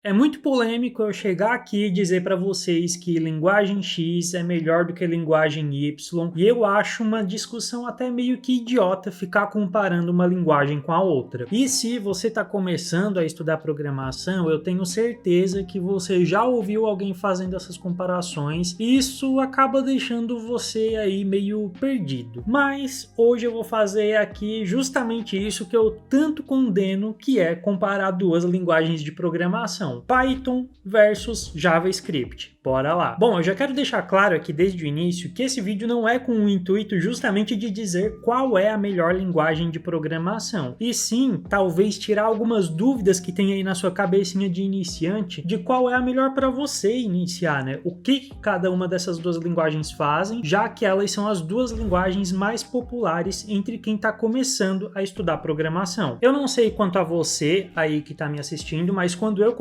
É muito polêmico eu chegar aqui e dizer para vocês que linguagem X é melhor do que linguagem Y, e eu acho uma discussão até meio que idiota ficar comparando uma linguagem com a outra. E se você está começando a estudar programação, eu tenho certeza que você já ouviu alguém fazendo essas comparações, e isso acaba deixando você aí meio perdido. Mas hoje eu vou fazer aqui justamente isso que eu tanto condeno, que é comparar duas linguagens de programação. Python versus JavaScript. Bora lá. Bom, eu já quero deixar claro aqui desde o início que esse vídeo não é com o intuito justamente de dizer qual é a melhor linguagem de programação, e sim, talvez tirar algumas dúvidas que tem aí na sua cabecinha de iniciante de qual é a melhor para você iniciar, né? O que cada uma dessas duas linguagens fazem, já que elas são as duas linguagens mais populares entre quem está começando a estudar programação. Eu não sei quanto a você aí que está me assistindo, mas quando eu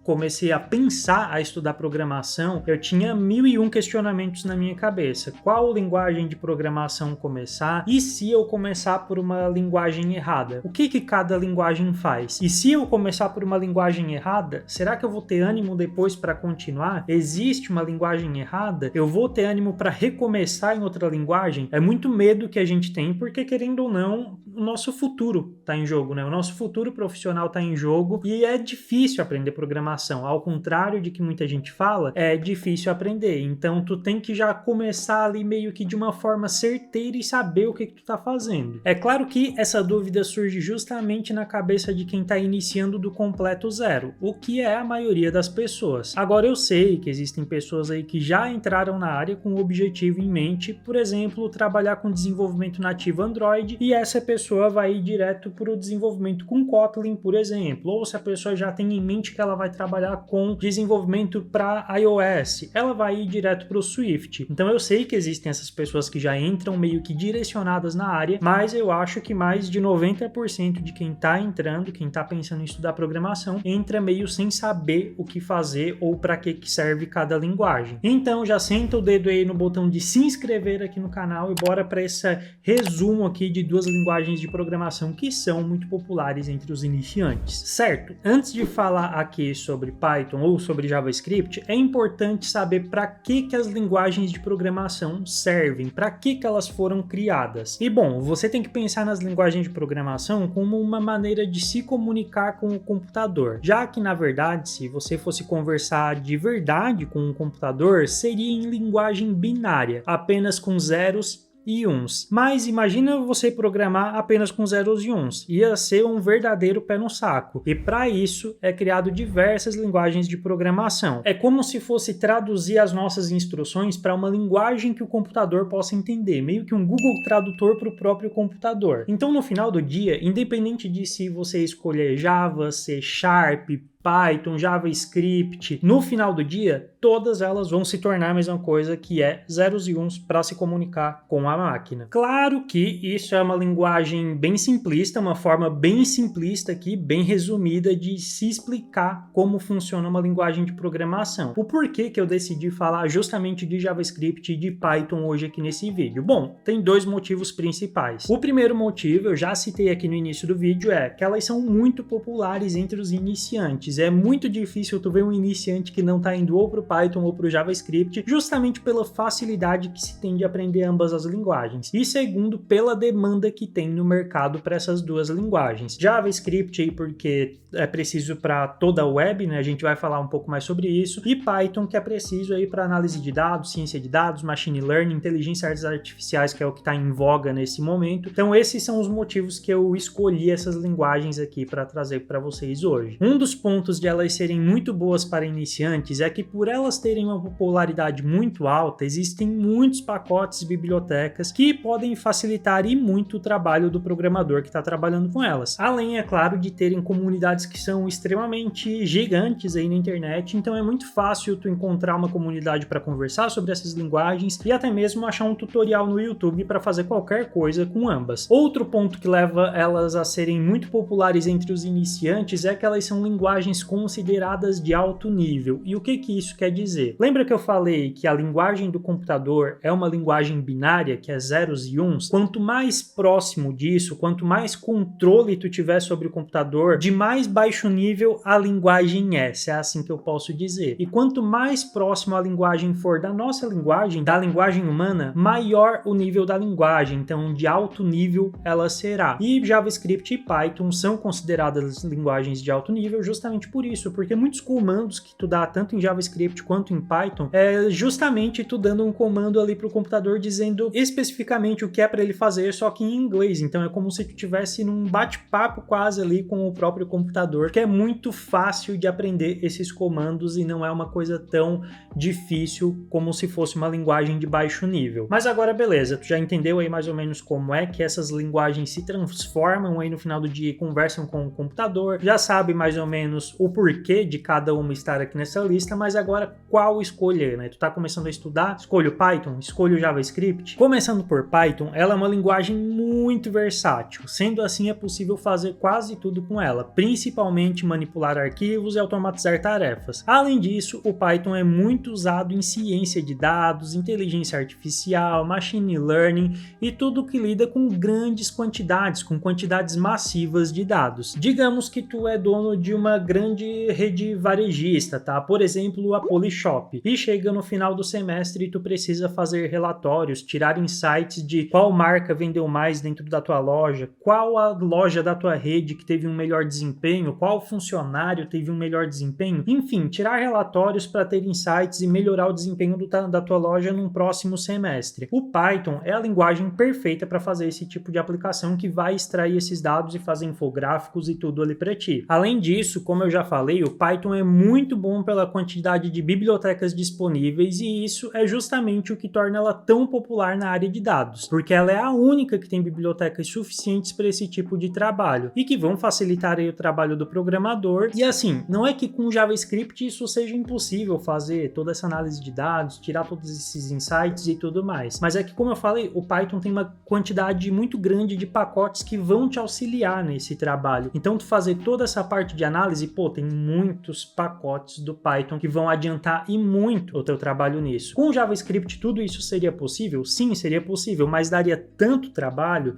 comecei a pensar a estudar programação, eu tinha 1001 questionamentos na minha cabeça. Qual linguagem de programação começar? E se eu começar por uma linguagem errada? O que cada linguagem faz? E se eu começar por uma linguagem errada, será que eu vou ter ânimo depois para continuar? Existe uma linguagem errada? Eu vou ter ânimo para recomeçar em outra linguagem? É muito medo que a gente tem, porque querendo ou não, o nosso futuro está em jogo, né? O nosso futuro profissional está em jogo e é difícil aprender programação. Ao contrário de que muita gente fala, é difícil aprender. Então tu tem que já começar ali meio que de uma forma certeira e saber o que tu tá fazendo. É claro que essa dúvida surge justamente na cabeça de quem tá iniciando do completo zero, o que é a maioria das pessoas. Agora eu sei que existem pessoas aí que já entraram na área com o objetivo em mente, por exemplo, trabalhar com desenvolvimento nativo Android, e essa pessoa vai ir direto para o desenvolvimento com Kotlin, por exemplo, ou se a pessoa já tem em mente que ela vai trabalhar com desenvolvimento para iOS, ela vai ir direto para o Swift. Então eu sei que existem essas pessoas que já entram meio que direcionadas na área, mas eu acho que mais de 90% de quem está entrando, quem está pensando em estudar programação, entra meio sem saber o que fazer ou para que serve cada linguagem. Então já senta o dedo aí no botão de se inscrever aqui no canal e bora para esse resumo aqui de duas linguagens de programação que são muito populares entre os iniciantes. Certo, antes de falar aqui sobre Python ou sobre JavaScript, é importante saber para que as linguagens de programação servem, para que elas foram criadas. E bom, você tem que pensar nas linguagens de programação como uma maneira de se comunicar com o computador, já que na verdade, se você fosse conversar de verdade com um computador, seria em linguagem binária, apenas com zeros e uns. Mas imagina você programar apenas com zeros e uns. Ia ser um verdadeiro pé no saco. E para isso é criado diversas linguagens de programação. É como se fosse traduzir as nossas instruções para uma linguagem que o computador possa entender, meio que um Google Tradutor para o próprio computador. Então no final do dia, independente de se você escolher Java, C Sharp, Python, JavaScript, no final do dia, todas elas vão se tornar a mesma coisa, que é zeros e uns para se comunicar com a máquina. Claro que isso é uma linguagem bem simplista, uma forma bem simplista aqui, bem resumida de se explicar como funciona uma linguagem de programação. O porquê que eu decidi falar justamente de JavaScript e de Python hoje aqui nesse vídeo? Bom, tem dois motivos principais. O primeiro motivo, eu já citei aqui no início do vídeo, é que elas são muito populares entre os iniciantes. É muito difícil tu ver um iniciante que não está indo ou para o Python ou para o JavaScript, justamente pela facilidade que se tem de aprender ambas as linguagens. E segundo, pela demanda que tem no mercado para essas duas linguagens. JavaScript aí porque é preciso para toda a web, né? A gente vai falar um pouco mais sobre isso. E Python que é preciso aí para análise de dados, ciência de dados, machine learning, inteligências artificiais, que é o que está em voga nesse momento. Então esses são os motivos que eu escolhi essas linguagens aqui para trazer para vocês hoje. Um dos pontos de elas serem muito boas para iniciantes é que por elas terem uma popularidade muito alta, existem muitos pacotes e bibliotecas que podem facilitar e muito o trabalho do programador que está trabalhando com elas. Além, é claro, de terem comunidades que são extremamente gigantes aí na internet, então é muito fácil tu encontrar uma comunidade para conversar sobre essas linguagens e até mesmo achar um tutorial no YouTube para fazer qualquer coisa com ambas. Outro ponto que leva elas a serem muito populares entre os iniciantes é que elas são linguagens linguagens consideradas de alto nível. E o que isso quer dizer? Lembra que eu falei que a linguagem do computador é uma linguagem binária, que é zeros e uns? Quanto mais próximo disso, quanto mais controle tu tiver sobre o computador, de mais baixo nível a linguagem é, se é assim que eu posso dizer. E quanto mais próximo a linguagem for da nossa linguagem, da linguagem humana, maior o nível da linguagem, então de alto nível ela será. E JavaScript e Python são consideradas linguagens de alto nível justamente por isso, porque muitos comandos que tu dá tanto em JavaScript quanto em Python é justamente tu dando um comando ali para o computador dizendo especificamente o que é para ele fazer, só que em inglês. Então é como se tu estivesse num bate-papo quase ali com o próprio computador, que é muito fácil de aprender esses comandos e não é uma coisa tão difícil como se fosse uma linguagem de baixo nível. Mas agora beleza, tu já entendeu aí mais ou menos como é que essas linguagens se transformam aí no final do dia e conversam com o computador, já sabe mais ou menos o porquê de cada uma estar aqui nessa lista, mas agora qual escolher, né? Tu tá começando a estudar, escolhe o Python, escolhe o JavaScript. Começando por Python, ela é uma linguagem muito versátil, sendo assim é possível fazer quase tudo com ela, principalmente manipular arquivos e automatizar tarefas. Além disso, o Python é muito usado em ciência de dados, inteligência artificial, machine learning e tudo que lida com grandes quantidades, com quantidades massivas de dados. Digamos que tu é dono de uma grande rede varejista, tá? Por exemplo, a Polishop. E chega no final do semestre e tu precisa fazer relatórios, tirar insights de qual marca vendeu mais dentro da tua loja, qual a loja da tua rede que teve um melhor desempenho, qual funcionário teve um melhor desempenho, enfim, tirar relatórios para ter insights e melhorar o desempenho da tua loja num próximo semestre. O Python é a linguagem perfeita para fazer esse tipo de aplicação que vai extrair esses dados e fazer infográficos e tudo ali para ti. Além disso, como eu já falei, o Python é muito bom pela quantidade de bibliotecas disponíveis e isso é justamente o que torna ela tão popular na área de dados, porque ela é a única que tem bibliotecas suficientes para esse tipo de trabalho e que vão facilitar aí o trabalho do programador. E assim, não é que com JavaScript isso seja impossível fazer toda essa análise de dados, tirar todos esses insights e tudo mais, mas é que, como eu falei, o Python tem uma quantidade muito grande de pacotes que vão te auxiliar nesse trabalho. Então, tu fazer toda essa parte de análise, pô, tem muitos pacotes do Python que vão adiantar e muito o teu trabalho nisso. Com o JavaScript, tudo isso seria possível? Sim, seria possível, mas daria tanto trabalho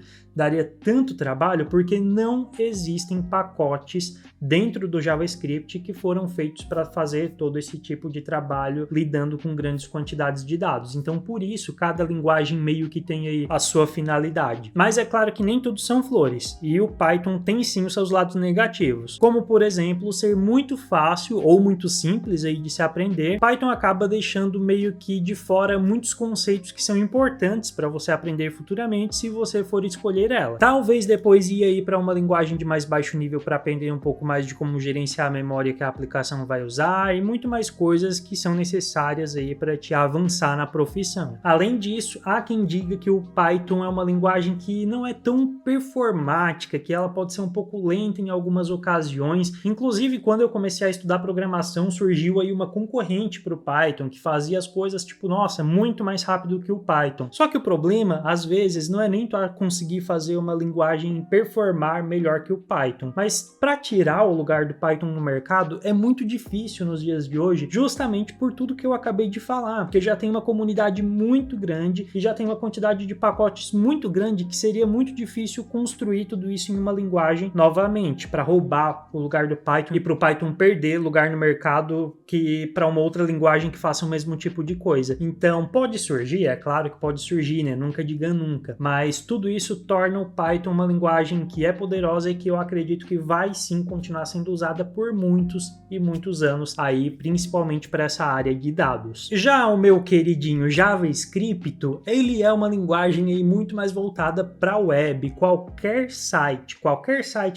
porque não existem pacotes dentro do JavaScript que foram feitos para fazer todo esse tipo de trabalho lidando com grandes quantidades de dados. Então, por isso, cada linguagem meio que tem aí a sua finalidade. Mas é claro que nem tudo são flores, e o Python tem sim os seus lados negativos, como por exemplo, ser muito fácil ou muito simples aí de se aprender. Python acaba deixando meio que de fora muitos conceitos que são importantes para você aprender futuramente se você for escolher ela. Talvez depois ir aí para uma linguagem de mais baixo nível para aprender um pouco mais de como gerenciar a memória que a aplicação vai usar e muito mais coisas que são necessárias aí para te avançar na profissão. Além disso, há quem diga que o Python é uma linguagem que não é tão performática, que ela pode ser um pouco lenta em algumas ocasiões. Inclusive, quando eu comecei a estudar programação, surgiu aí uma concorrente para o Python que fazia as coisas tipo, nossa, muito mais rápido que o Python. Só que o problema, às vezes, não é nem tu conseguir fazer uma linguagem performar melhor que o Python, mas para tirar o lugar do Python no mercado é muito difícil nos dias de hoje, justamente por tudo que eu acabei de falar, porque já tem uma comunidade muito grande e já tem uma quantidade de pacotes muito grande que seria muito difícil construir tudo isso em uma linguagem novamente, para roubar o lugar do Python e para o Python perder lugar no mercado que para uma outra linguagem que faça o mesmo tipo de coisa. Então, pode surgir, é claro que pode surgir, né? Nunca diga nunca, mas tudo isso torna o Python uma linguagem que é poderosa e que eu acredito que vai sim continuar sendo usada por muitos e muitos anos aí, principalmente para essa área de dados. Já o meu queridinho JavaScript, ele é uma linguagem aí muito mais voltada para a web. Qualquer site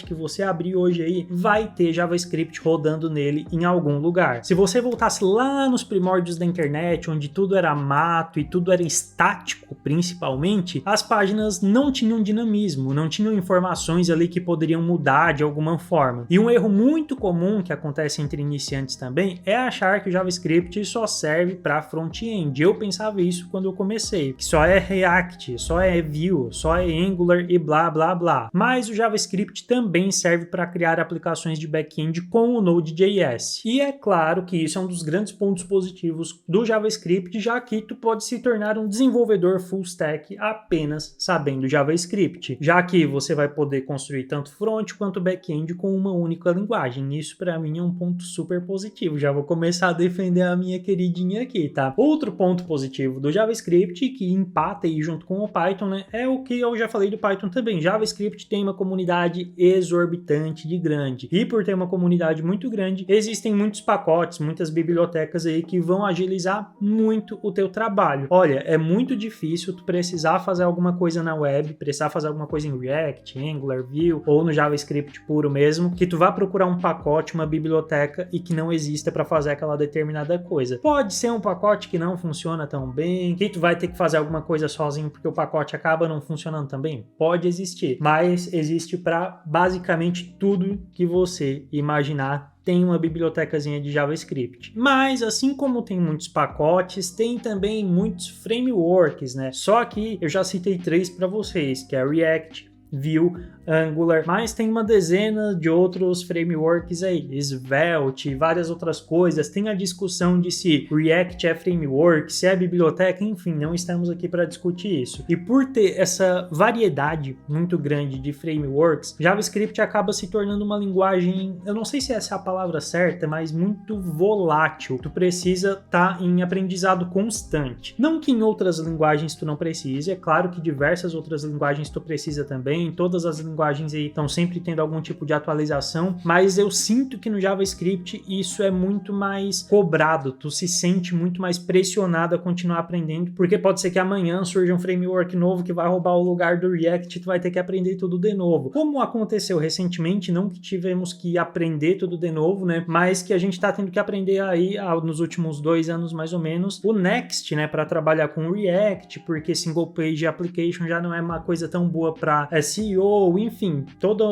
que você abrir hoje aí vai ter JavaScript rodando nele em algum lugar. Se você voltasse lá nos primórdios da internet, onde tudo era mato e tudo era estático, principalmente, as páginas não tinham dinamismo, não tinham informações ali que poderiam mudar de alguma forma. E um erro muito comum que acontece entre iniciantes também é achar que o JavaScript só serve para front-end. Eu pensava isso quando eu comecei, que só é React, só é Vue, só é Angular e blá blá blá. Mas o JavaScript também serve para criar aplicações de back-end back-end com o Node.js. E é claro que isso é um dos grandes pontos positivos do JavaScript, já que tu pode se tornar um desenvolvedor full stack apenas sabendo JavaScript, já que você vai poder construir tanto front quanto back-end com uma única linguagem. Isso para mim é um ponto super positivo. Já vou começar a defender a minha queridinha aqui, tá? Outro ponto positivo do JavaScript, que empata aí junto com o Python, né, é o que eu já falei do Python também. JavaScript tem uma comunidade exorbitante de grande, e por ter uma comunidade muito grande, existem muitos pacotes, muitas bibliotecas aí que vão agilizar muito o teu trabalho. Olha, é muito difícil tu precisar fazer alguma coisa na web, precisar fazer alguma coisa em React, Angular, Vue ou no JavaScript puro mesmo, que tu vá procurar um pacote, uma biblioteca e que não exista para fazer aquela determinada coisa. Pode ser um pacote que não funciona tão bem, que tu vai ter que fazer alguma coisa sozinho porque o pacote acaba não funcionando também. Pode existir, mas existe para basicamente tudo que você imaginar. Tem uma bibliotecazinha de JavaScript. Mas, assim como tem muitos pacotes, tem também muitos frameworks, né? Só que eu já citei 3 para vocês, que é React, Vue, Angular, mas tem uma dezena de outros frameworks aí, Svelte e várias outras coisas. Tem a discussão de se React é framework, se é biblioteca, enfim, não estamos aqui para discutir isso. E por ter essa variedade muito grande de frameworks, JavaScript acaba se tornando uma linguagem, eu não sei se essa é a palavra certa, mas muito volátil. Tu precisa estar em aprendizado constante. Não que em outras linguagens tu não precise, é claro que diversas outras linguagens tu precisa também, todas as linguagens aí estão sempre tendo algum tipo de atualização, mas eu sinto que no JavaScript isso é muito mais cobrado, tu se sente muito mais pressionado a continuar aprendendo, porque pode ser que amanhã surja um framework novo que vai roubar o lugar do React e tu vai ter que aprender tudo de novo. Como aconteceu recentemente, não que tivemos que aprender tudo de novo, né, mas que a gente tá tendo que aprender aí nos últimos 2 anos mais ou menos, o Next, né, para trabalhar com React, porque single page application já não é uma coisa tão boa para SEO, enfim, toda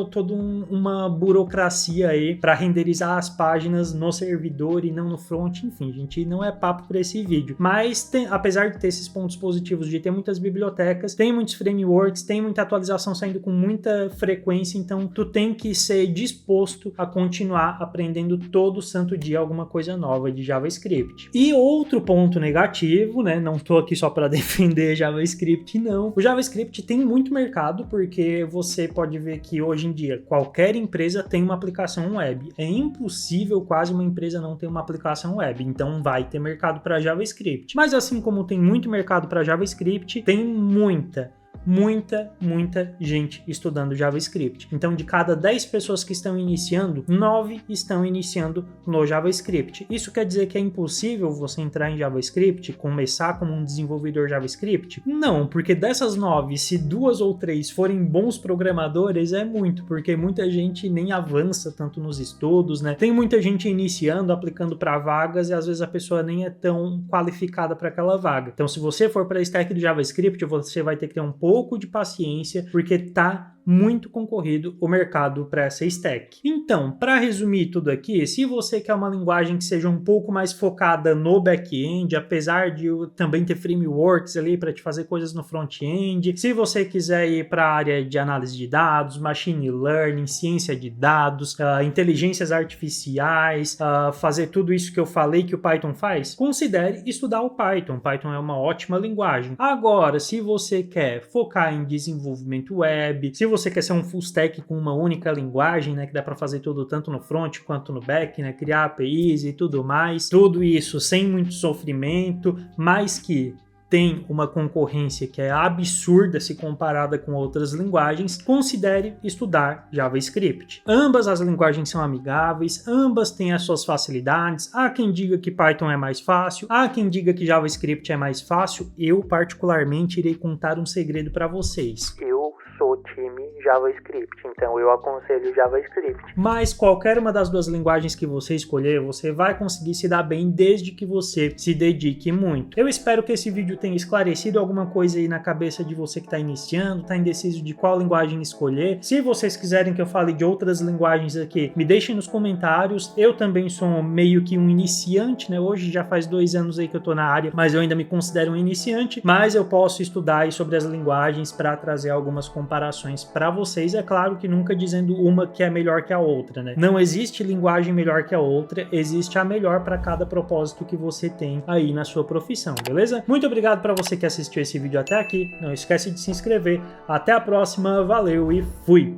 uma burocracia aí para renderizar as páginas no servidor e não no front, enfim, gente, não é papo para esse vídeo. Mas apesar de ter esses pontos positivos, de ter muitas bibliotecas, tem muitos frameworks, tem muita atualização saindo com muita frequência, então tu tem que ser disposto a continuar aprendendo todo santo dia alguma coisa nova de JavaScript. E outro ponto negativo, né, não tô aqui só para defender JavaScript, não. O JavaScript tem muito mercado, porque você pode ver que hoje em dia qualquer empresa tem uma aplicação web. É impossível quase uma empresa não ter uma aplicação web, então vai ter mercado para JavaScript. Mas assim como tem muito mercado para JavaScript, tem muita gente estudando JavaScript. Então, de cada 10 pessoas que estão iniciando, 9 estão iniciando no JavaScript. Isso quer dizer que é impossível você entrar em JavaScript, começar como um desenvolvedor JavaScript? Não, porque dessas 9, se 2 ou 3 forem bons programadores, é muito, porque muita gente nem avança tanto nos estudos, né? Tem muita gente iniciando, aplicando para vagas, e às vezes a pessoa nem é tão qualificada para aquela vaga. Então, se você for para a stack do JavaScript, você vai ter que ter um pouco de paciência, porque tá muito concorrido o mercado para essa stack. Então, para resumir tudo aqui, se você quer uma linguagem que seja um pouco mais focada no back-end, apesar de também ter frameworks ali para te fazer coisas no front-end, se você quiser ir para a área de análise de dados, machine learning, ciência de dados, inteligências artificiais, fazer tudo isso que eu falei que o Python faz, considere estudar o Python. Python é uma ótima linguagem. Agora, se você quer focar em desenvolvimento web, se você quer ser um full stack com uma única linguagem, né, que dá para fazer tudo tanto no front quanto no back, né, criar APIs e tudo mais, tudo isso sem muito sofrimento, mas que tem uma concorrência que é absurda se comparada com outras linguagens, considere estudar JavaScript. Ambas as linguagens são amigáveis, ambas têm as suas facilidades. Há quem diga que Python é mais fácil, há quem diga que JavaScript é mais fácil. Eu, particularmente, irei contar um segredo para vocês. Eu sou time JavaScript, então eu aconselho JavaScript. Mas qualquer uma das duas linguagens que você escolher, você vai conseguir se dar bem desde que você se dedique muito. Eu espero que esse vídeo tenha esclarecido alguma coisa aí na cabeça de você que está iniciando, está indeciso de qual linguagem escolher. Se vocês quiserem que eu fale de outras linguagens aqui, me deixem nos comentários. Eu também sou meio que um iniciante, né? Hoje já faz 2 anos aí que eu tô na área, mas eu ainda me considero um iniciante, mas eu posso estudar aí sobre as linguagens para trazer algumas comparações para vocês, é claro que nunca dizendo uma que é melhor que a outra, né? Não existe linguagem melhor que a outra, existe a melhor para cada propósito que você tem aí na sua profissão, beleza? Muito obrigado para você que assistiu esse vídeo até aqui, não esquece de se inscrever, até a próxima, valeu e fui!